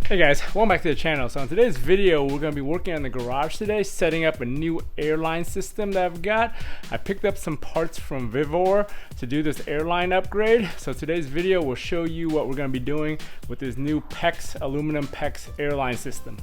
Hey guys, welcome back to the channel. So in today's video, we're going to be working on the garage today, setting up a new airline system that I've got. I picked up some parts from VEVOR to do this airline upgrade. So today's video will show you what we're going to be doing with this new PEX aluminum PEX airline system.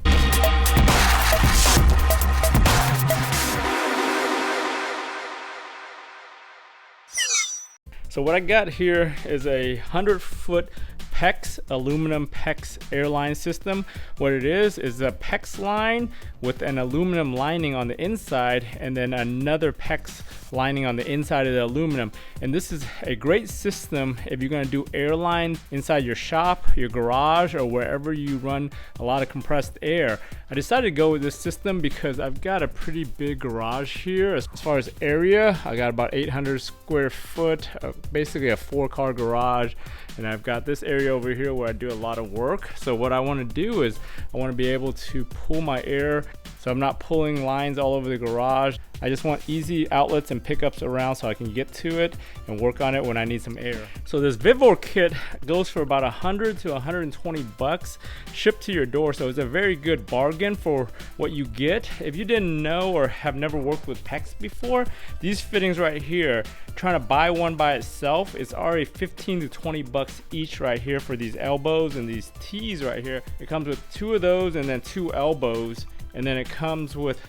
So what I got here is a 100-foot PEX aluminum PEX airline system. What it is a PEX line with an aluminum lining on the inside and then another PEX lining on the inside of the aluminum. And this is a great system if you're going to do airline inside your shop, your garage, or wherever you run a lot of compressed air. I decided to go with this system because I've got a pretty big garage here. As far as area, I got about 800 square foot, basically a 4-car garage. And I've got this area over here where I do a lot of work. So what I want to do is I want to be able to pull my air so I'm not pulling lines all over the garage. I just want easy outlets and pickups around so I can get to it and work on it when I need some air. So this VEVOR kit goes for about 100 to 120 bucks shipped to your door. So it's a very good bargain for what you get. If you didn't know or have never worked with PEX before, these fittings right here, trying to buy one by itself, it's already 15 to 20 bucks each right here for these elbows and these T's right here. It comes with 2 of those and then 2 elbows, and then it comes with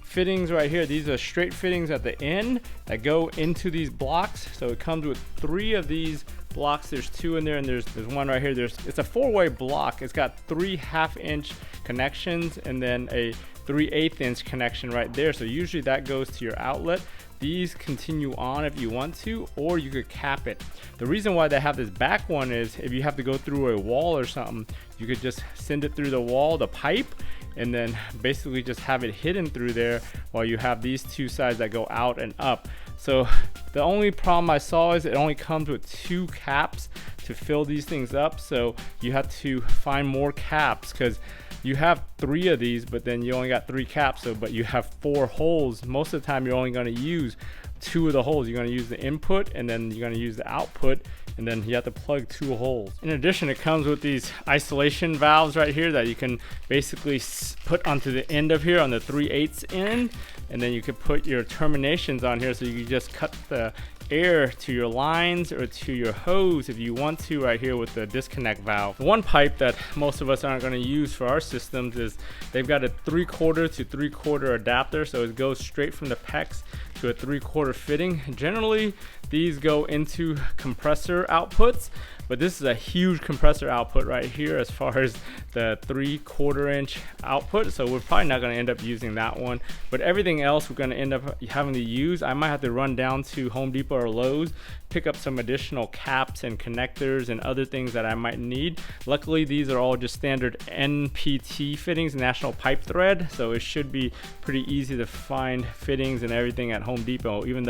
fittings right here. These are straight fittings at the end that go into these blocks. So it comes with 3 of these blocks. There's 2 in there, and there's one right here. It's a 4-way block. It's got 3 half-inch connections and then a 3/8 inch connection right there. So usually that goes to your outlet. These continue on if you want to, or you could cap it. The reason why they have this back one is if you have to go through a wall or something, you could just send it through the wall, the pipe, and then basically just have it hidden through there while you have these 2 sides that go out and up. So the only problem I saw is it only comes with 2 caps to fill these things up. So you have to find more caps because you have 3 of these, but then you only got 3 caps. So, but you have 4 holes. Most of the time you're only going to use 2 of the holes. You're going to use the input and then you're going to use the output, and then you have to plug 2 holes. In addition, it comes with these isolation valves right here that you can basically put onto the end of here on the 3/8 end, and then you can put your terminations on here so you can just cut the air to your lines or to your hose if you want to right here with the disconnect valve. One pipe that most of us aren't going to use for our systems is they've got a 3/4 to 3/4 adapter, so it goes straight from the PEX to a 3/4 fitting. Generally these go into compressor outputs, but this is a huge compressor output right here as far as the 3/4 inch output, so we're probably not going to end up using that one. But everything else we're going to end up having to use. I might have to run down to Home Depot or Lowe's, pick up some additional caps and connectors and other things that I might need. Luckily these are all just standard NPT fittings, National Pipe Thread, so it should be pretty easy to find fittings and everything at Home Depot, even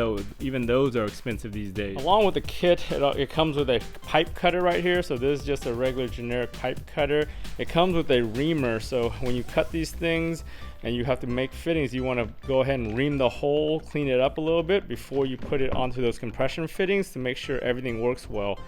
those are expensive these days. Along with the kit, it comes with a pipe cutter right here. So this is just a regular generic pipe cutter. It comes with a reamer, so when you cut these things and you have to make fittings, you want to go ahead and ream the hole, clean it up a little bit before you put it onto those compression fittings to make sure everything works well.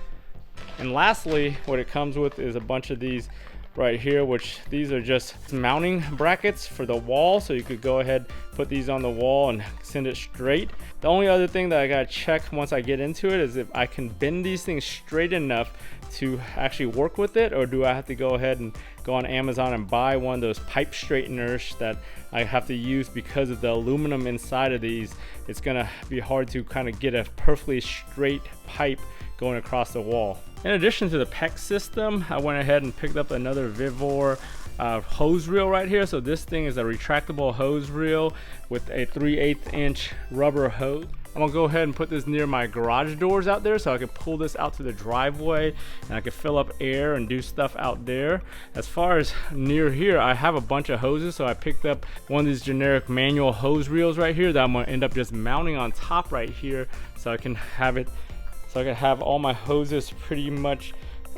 And lastly, what it comes with is a bunch of these right here, which these are just mounting brackets for the wall, so you could go ahead, put these on the wall and send it straight. The only other thing that I gotta check once I get into it is if I can bend these things straight enough to actually work with it, or do I have to go ahead and go on Amazon and buy one of those pipe straighteners that I have to use because of the aluminum inside of these. It's gonna be hard to kind of get a perfectly straight pipe going across the wall. In addition to the PEX system, I went ahead and picked up another VEVOR hose reel right here. So this thing is a retractable hose reel with a 3/8 inch rubber hose. I'm gonna go ahead and put this near my garage doors out there so I can pull this out to the driveway and I can fill up air and do stuff out there. As far as near here, I have a bunch of hoses, so I picked up one of these generic manual hose reels right here that I'm gonna end up just mounting on top right here so I can have it, so I can have all my hoses pretty much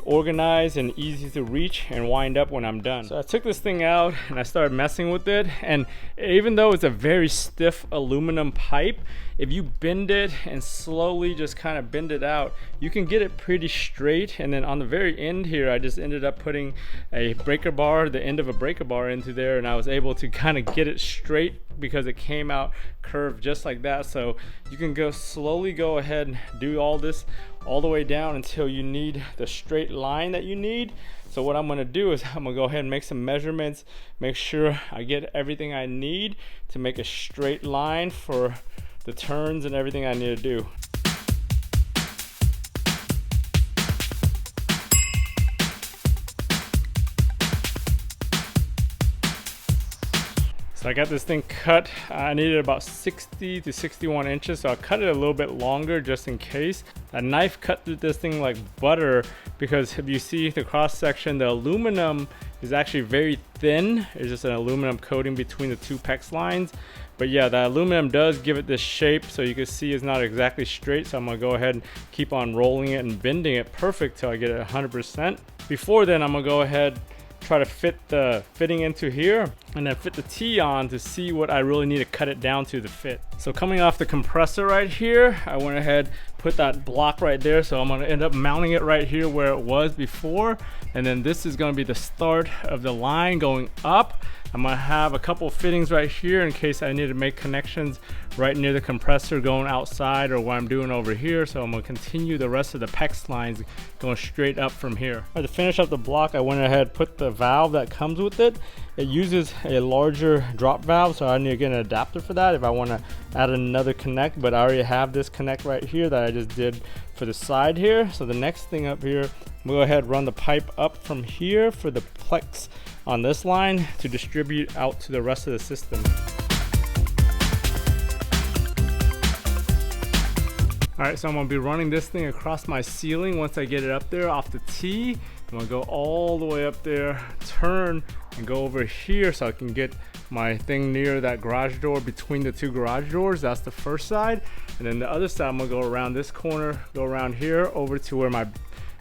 organized and easy to reach and wind up when I'm done. So I took this thing out and I started messing with it, and even though it's a very stiff aluminum pipe, if you bend it and slowly just kind of bend it out, you can get it pretty straight. And then on the very end here, I just ended up putting a breaker bar, the end of a breaker bar into there, and I was able to kind of get it straight because it came out curved just like that. So you can slowly go ahead and do all this all the way down until you need the straight line that you need. So what I'm going to do is I'm going to go ahead and make some measurements, make sure I get everything I need to make a straight line for the turns and everything I need to do. So I got this thing cut. I needed about 60 to 61 inches, so I cut it a little bit longer just in case. A knife cut through this thing like butter, because if you see the cross section, the aluminum is actually very thin. It's just an aluminum coating between the two PEX lines. But yeah, the aluminum does give it this shape, so you can see it's not exactly straight. So I'm gonna go ahead and keep on rolling it and bending it perfect till I get it 100%. Before then, I'm gonna go ahead, try to fit the fitting into here and then fit the T on to see what I really need to cut it down to fit. So coming off the compressor right here, I went ahead, put that block right there. So I'm going to end up mounting it right here where it was before. And then this is going to be the start of the line going up. I'm going to have a couple fittings right here in case I need to make connections right near the compressor going outside or what I'm doing over here. So I'm going to continue the rest of the PEX lines going straight up from here. To finish up the block, I went ahead, put the valve that comes with it. It uses a larger drop valve, so I need to get an adapter for that if I want to add another connect, but I already have this connect right here that I just did for the side here. So the next thing up here, we'll go ahead and run the pipe up from here for the PEX on this line to distribute out to the rest of the system. All right, so I'm gonna be running this thing across my ceiling once I get it up there off the T. I'm gonna go all the way up there, turn, and go over here so I can get my thing near that garage door between the two garage doors. That's the first side. And then the other side, I'm gonna go around this corner, go around here over to where my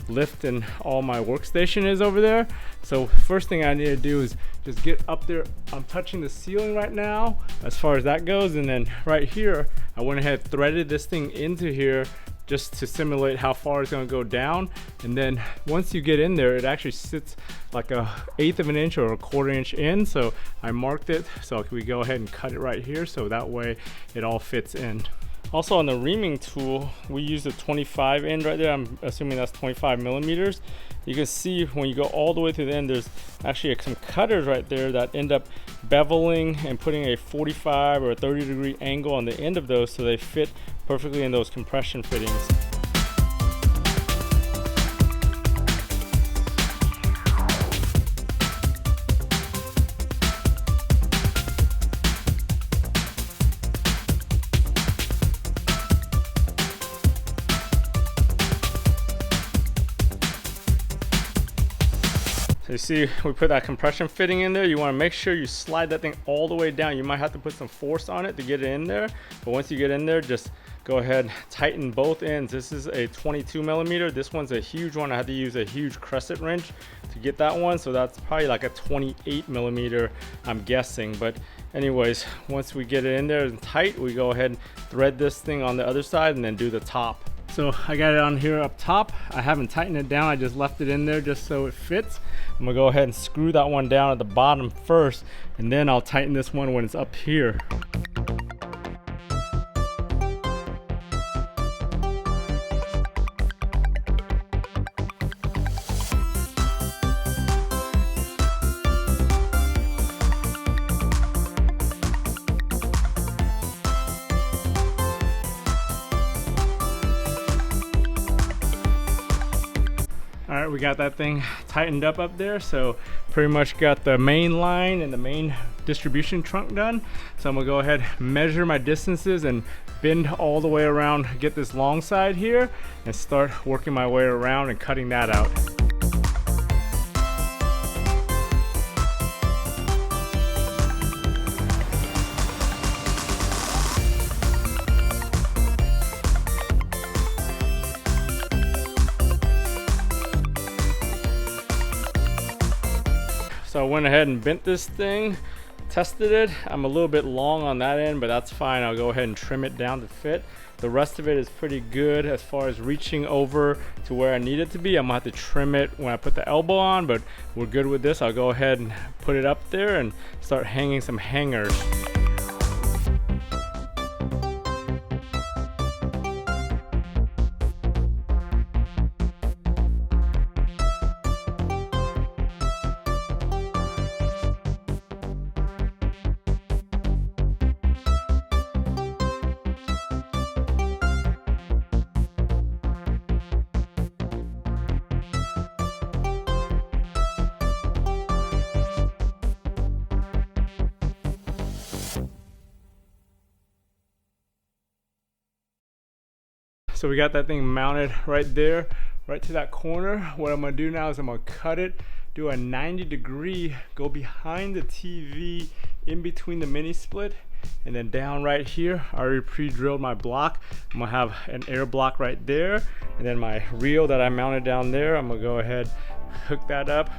lift and all my workstation is over there. So first thing I need to do is just get up there. I'm touching the ceiling right now as far as that goes, and then right here I went ahead, threaded this thing into here just to simulate how far it's going to go down. And then once you get in there, it actually sits like 1/8 of an inch or 1/4 inch in. So I marked it, so we go ahead and cut it right here, so that way it all fits in. Also on the reaming tool, we use a 25 end right there. I'm assuming that's 25 millimeters. You can see when you go all the way to the end, there's actually some cutters right there that end up beveling and putting a 45 or a 30-degree angle on the end of those so they fit perfectly in those compression fittings. So you see, we put that compression fitting in there. You want to make sure you slide that thing all the way down. You might have to put some force on it to get it in there, but once you get in there, just go ahead, tighten both ends. This is a 22 millimeter. This one's a huge one. I had to use a huge crescent wrench to get that one, so that's probably like a 28 millimeter, I'm guessing. But anyways, once we get it in there and tight, we go ahead and thread this thing on the other side and then do the top. So I got it on here up top. I haven't tightened it down. I just left it in there just so it fits. I'm gonna go ahead and screw that one down at the bottom first, and then I'll tighten this one when it's up here. All right, we got that thing tightened up there, so pretty much got the main line and the main distribution trunk done. So I'm gonna go ahead, measure my distances and bend all the way around, get this long side here, and start working my way around and cutting that out. So I went ahead and bent this thing, tested it. I'm a little bit long on that end, but that's fine. I'll go ahead and trim it down to fit. The rest of it is pretty good as far as reaching over to where I need it to be. I'm gonna have to trim it when I put the elbow on, but we're good with this. I'll go ahead and put it up there and start hanging some hangers. So we got that thing mounted right there, right to that corner. What I'm gonna do now is I'm gonna cut it, do a 90-degree, go behind the TV in between the mini split, and then down right here, I already pre-drilled my block. I'm gonna have an air block right there, and then my reel that I mounted down there, I'm gonna go ahead, hook that up.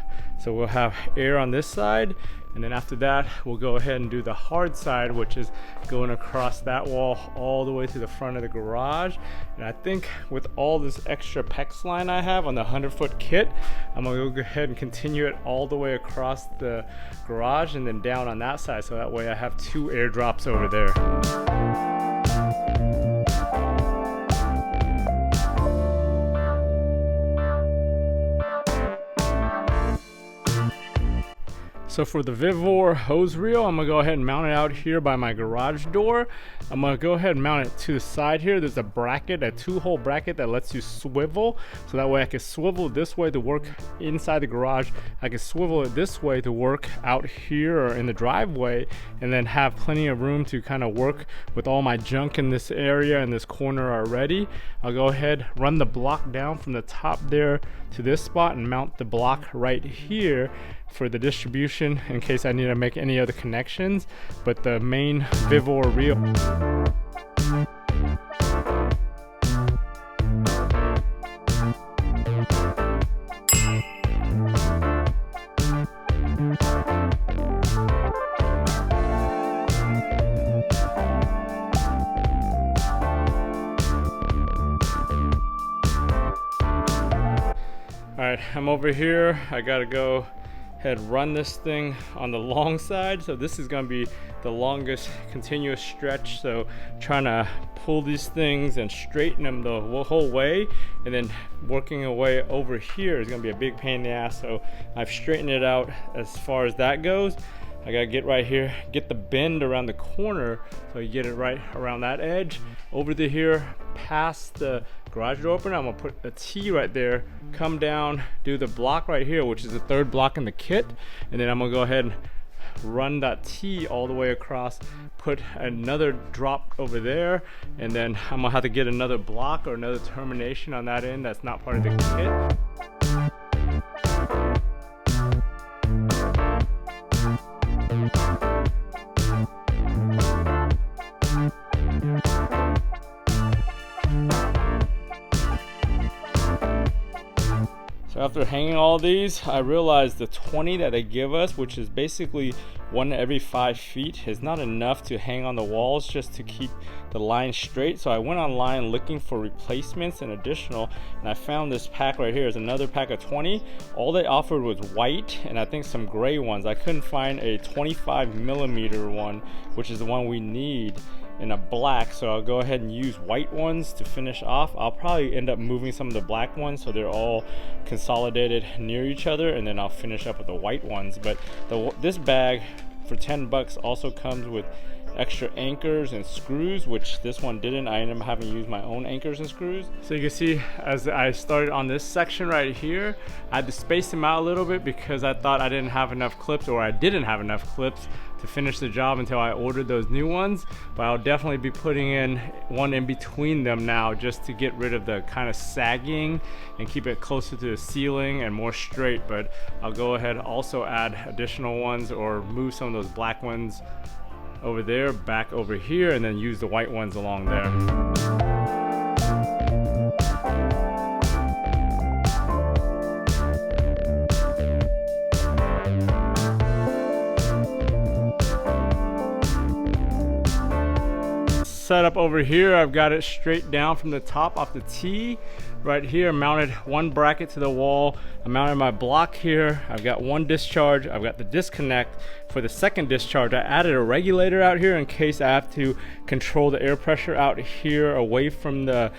So we'll have air on this side, and then after that, we'll go ahead and do the hard side, which is going across that wall all the way to the front of the garage. And I think with all this extra PEX line I have on the 100-foot kit, I'm gonna go ahead and continue it all the way across the garage and then down on that side, so that way I have 2 air drops over there. So for the VEVOR hose reel, I'm gonna go ahead and mount it out here by my garage door. I'm gonna go ahead and mount it to the side here. There's a bracket, a 2-hole bracket that lets you swivel. So that way I can swivel this way to work inside the garage. I can swivel it this way to work out here or in the driveway, and then have plenty of room to kind of work with all my junk in this area and this corner already. I'll go ahead, run the block down from the top there to this spot and mount the block right here for the distribution in case I need to make any other connections. But the main VEVOR reel, all right, I'm over here. I gotta go ahead, run this thing on the long side. So this is gonna be the longest continuous stretch. So trying to pull these things and straighten them the whole way, and then working away over here is gonna be a big pain in the ass. So I've straightened it out as far as that goes. I gotta get right here, get the bend around the corner, so you get it right around that edge. Over to here, past the garage door opener, I'm gonna put a T right there, come down, do the block right here, which is the 3rd block in the kit, and then I'm gonna go ahead and run that T all the way across, put another drop over there, and then I'm gonna have to get another block or another termination on that end that's not part of the kit. So after hanging all these, I realized the 20 that they give us, which is basically 1 every 5 feet, is not enough to hang on the walls just to keep the line straight. So I went online looking for replacements and additional, and I found this pack right here. It's another pack of 20. All they offered was white and I think some gray ones. I couldn't find a 25mm one, which is the one we need, in a black, so I'll go ahead and use white ones to finish off. I'll probably end up moving some of the black ones so they're all consolidated near each other, and then I'll finish up with the white ones. But this bag for 10 bucks also comes with extra anchors and screws, which this one didn't. I ended up having to use my own anchors and screws. So you can see as I started on this section right here, I had to space them out a little bit because I thought I didn't have enough clips, or I didn't have enough clips to finish the job until I ordered those new ones. But I'll definitely be putting in one in between them now just to get rid of the kind of sagging and keep it closer to the ceiling and more straight. But I'll go ahead also add additional ones or move some of those black ones over there back over here and then use the white ones along there. setup over here. I've got it straight down from the top off the T. Right here, mounted one bracket to the wall. I mounted my block here. I've got one discharge. I've got the disconnect. For the second discharge, I added a regulator out here in case I have to control the air pressure out here away from the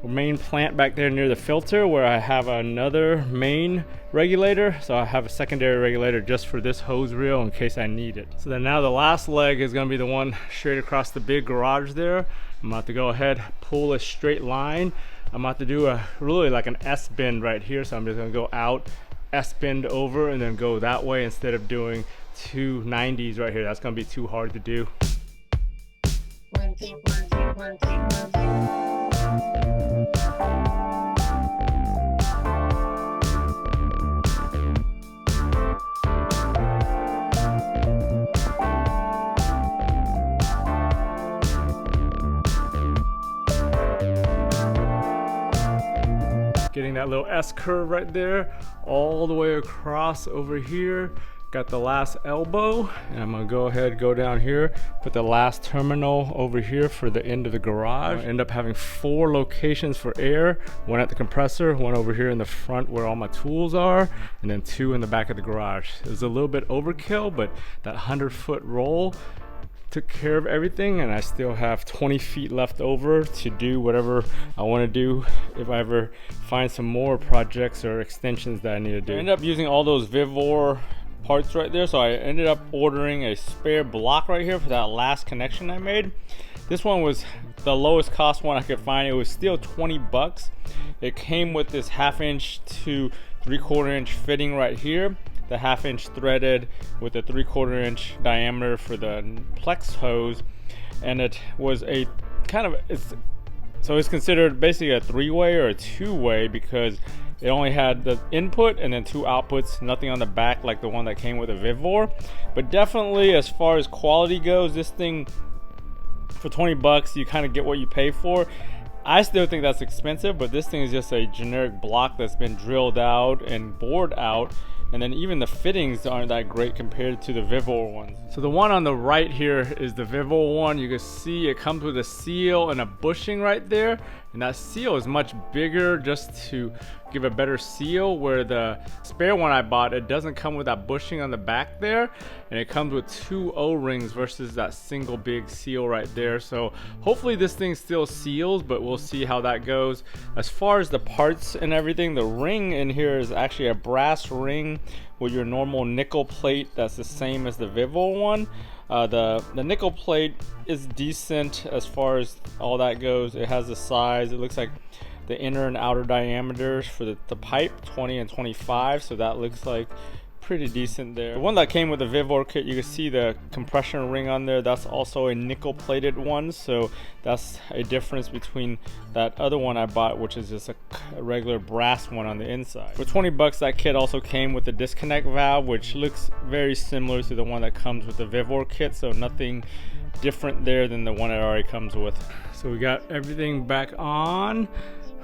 main plant back there near the filter, where I have another main regulator. So I have a secondary regulator just for this hose reel in case I need it. So then now the last leg is going to be the one straight across the big garage there. I'm about to go ahead, pull a straight line. I'm about to do a really like an S bend right here. So I'm just going to go out, S bend over, and then go that way instead of doing two 90s right here. That's going to be too hard to do. Getting that little S curve right there, all the way across over here. Got the last elbow, and I'm gonna go ahead, go down here, put the last terminal over here for the end of the garage. I end up having 4 locations for air, one at the compressor, one over here in the front where all my tools are, and then 2 in the back of the garage. It was a little bit overkill, but that 100-foot roll took care of everything, and I still have 20 feet left over to do whatever I want to do if I ever find some more projects or extensions that I need to do. I ended up using all those VEVOR parts right there, so I ended up ordering a spare block right here for that last connection I made. This one was the lowest cost one I could find. It was still 20 bucks. It came with this 1/2 inch to 3/4 inch fitting right here, the 1/2 inch threaded with a 3/4 inch diameter for the plex hose, and it was a kind of, so it's considered basically a 3-way or a 2-way because it only had the input and then 2 outputs, nothing on the back like the one that came with a VEVOR. But definitely as far as quality goes, this thing for 20 bucks, you kind of get what you pay for. I still think that's expensive, but this thing is just a generic block that's been drilled out and bored out. And then even the fittings aren't that great compared to the VEVOR ones. So the one on the right here is the VEVOR one. You can see it comes with a seal and a bushing right there. And that seal is much bigger just to give a better seal, where the spare one I bought, it doesn't come with that bushing on the back there, and it comes with 2 O-rings versus that single big seal right there. So hopefully this thing still seals, but we'll see how that goes. As far as the parts and everything, the ring in here is actually a brass ring with your normal nickel plate that's the same as the VEVOR one. The nickel plate is decent as far as all that goes. It has the size, it looks like the inner and outer diameters for the pipe, 20 and 25, so that looks like pretty decent there. The one that came with the VEVOR kit, you can see the compression ring on there. That's also a nickel plated one, so that's a difference between that other one I bought, which is just a regular brass one on the inside. For 20 bucks, that kit also came with the disconnect valve, which looks very similar to the one that comes with the VEVOR kit, so nothing different there than the one it already comes with. So we got everything back on.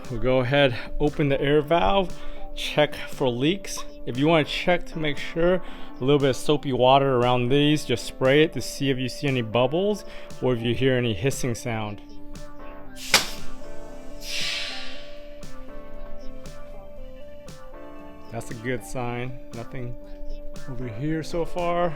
We'll go ahead, open the air valve, check for leaks. If you want to check to make sure, a little bit of soapy water around these, just spray it to see if you see any bubbles or if you hear any hissing sound. That's a good sign. Nothing over here so far.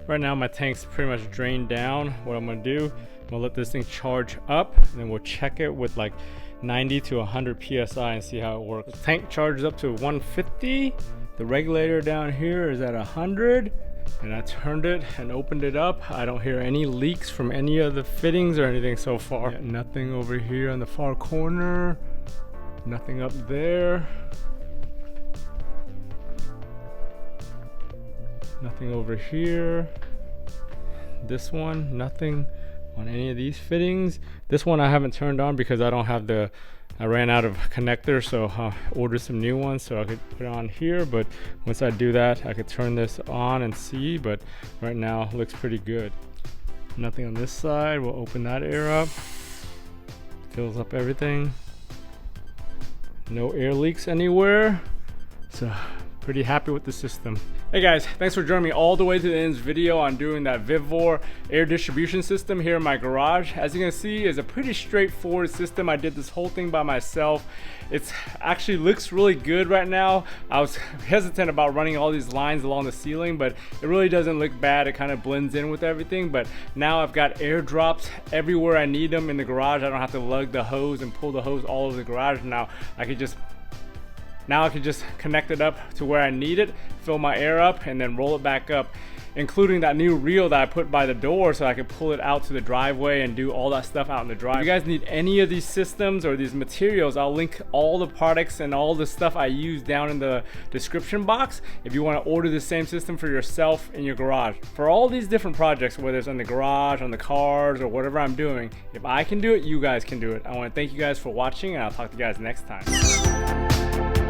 Right now my tank's pretty much drained down. What I'm gonna do, I'm gonna let this thing charge up, and then we'll check it with like 90 to 100 psi and see how it works. The tank charges up to 150. The regulator down here is at 100, and I turned it and opened it up. I don't hear any leaks from any of the fittings or anything so far. Nothing over here on the far corner, nothing up there. Nothing over here. This one, nothing on any of these fittings. This one I haven't turned on because I don't have the, I ran out of connectors, so I ordered some new ones so I could put it on here. But once I do that, I could turn this on and see, but right now it looks pretty good. Nothing on this side. We'll open that air up. Fills up everything. No air leaks anywhere. So pretty happy with the system. Hey guys, thanks for joining me all the way to the end of this video on doing that VEVOR air distribution system here in my garage. As you can see, it's a pretty straightforward system. I did this whole thing by myself. It actually looks really good right now. I was hesitant about running all these lines along the ceiling, but it really doesn't look bad. It kind of blends in with everything. But now I've got air drops everywhere I need them in the garage. I don't have to lug the hose and pull the hose all over the garage. Now I could just connect it up to where I need it, fill my air up, and then roll it back up, including that new reel that I put by the door so I could pull it out to the driveway and do all that stuff out in the drive. If you guys need any of these systems or these materials, I'll link all the products and all the stuff I use down in the description box if you want to order the same system for yourself in your garage. For all these different projects, whether it's on the garage, on the cars, or whatever I'm doing, if I can do it, you guys can do it. I want to thank you guys for watching, and I'll talk to you guys next time.